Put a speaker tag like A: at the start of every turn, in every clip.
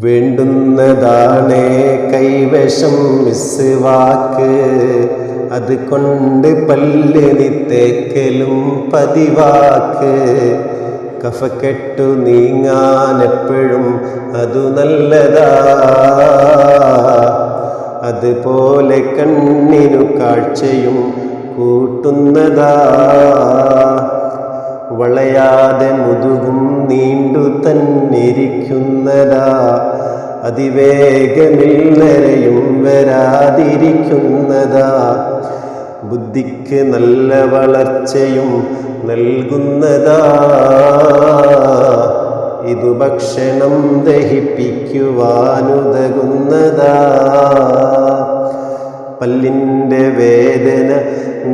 A: വേണ്ടുന്നതാണേ കൈവശം മിസ്വാക്ക്, അതുകൊണ്ട് പല്ലിനി തേക്കലും പതിവാക്ക്. കഫക്കെട്ടു നീങ്ങാനെപ്പോഴും അതു നല്ലതാ, അതുപോലെ കണ്ണിനു കാഴ്ചയും കൂട്ടുന്നതാ. വളയാതെ മുതുകും നീണ്ടു തന്നിരിക്കുന്നതാ, അതിവേഗമിൽ നരയും വരാതിരിക്കുന്നതാ. ബുദ്ധിക്ക് നല്ല വളർച്ചയും നൽകുന്നതാ, ഇതു ഭക്ഷണം ദഹിപ്പിക്കുവാനുതകുന്നതാ. പല്ലിൻ്റെ വേദന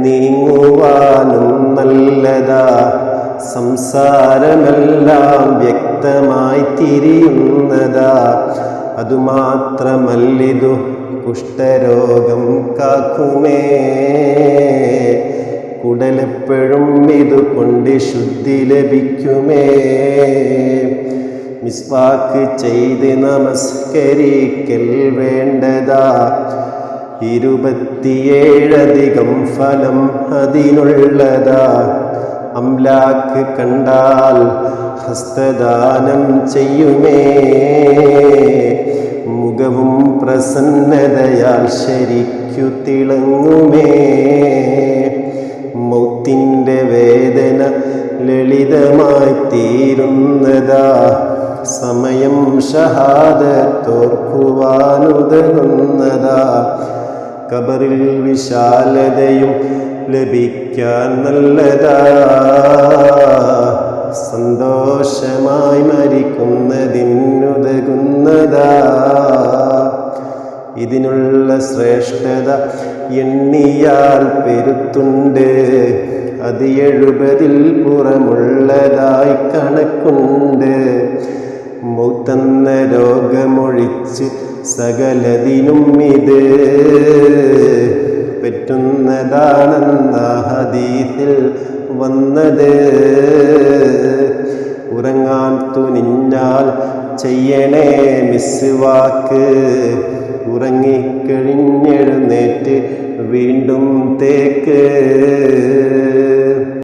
A: നീങ്ങുവാനും നല്ലതാ, സംസാരമെല്ലാം വ്യക്തമായി തിരിയുന്നതാ. അതുമാത്രമല്ലിതു കുഷ്ഠരോഗം കാക്കുമേ, കുടലെപ്പോഴും ഇതുകൊണ്ട് ശുദ്ധി ലഭിക്കുമേ. മിസ്വാക്ക് ചെയ്ത് നമസ്കരിക്കൽ വേണ്ടതാ, 27 ഫലം അതിനുള്ളതാ. അംലാക്ക് കണ്ടാൽ ഹസ്തദാനം ചെയ്യുമേ, മുഖവും പ്രസന്നതയാൽ ശരിക്കു തിളങ്ങുമേ. മൗത്തിൻ്റെ വേദന ലളിതമായി തീരുന്നതാ, സമയം ഷഹാദത്തോർക്കുവാനുതകുന്നതാ. ഖബറിൽ വിശാലതയും ലഭിക്കാൻ നല്ലതാ, സന്തോഷമായി മരിക്കുന്നതിനുതകുന്നതാ. ഇതിനുള്ള ശ്രേഷ്ഠത എണ്ണിയാൽ പെരുത്തുണ്ട്, അത് 70 പുറമുള്ളതായി കണക്കുണ്ട്. മൗത്തെന്ന രോഗമൊഴിച്ച് സകലതിനും ഇത് പറ്റുന്നതാണെന്ന ഹദീസിൽ വന്നത്. ഉറങ്ങാൻ തുനിഞ്ഞാൽ ചെയ്യണേ മിസ്വാക്ക്, ഉറങ്ങിക്കഴിഞ്ഞെഴുന്നേറ്റ് വീണ്ടും തേക്ക്.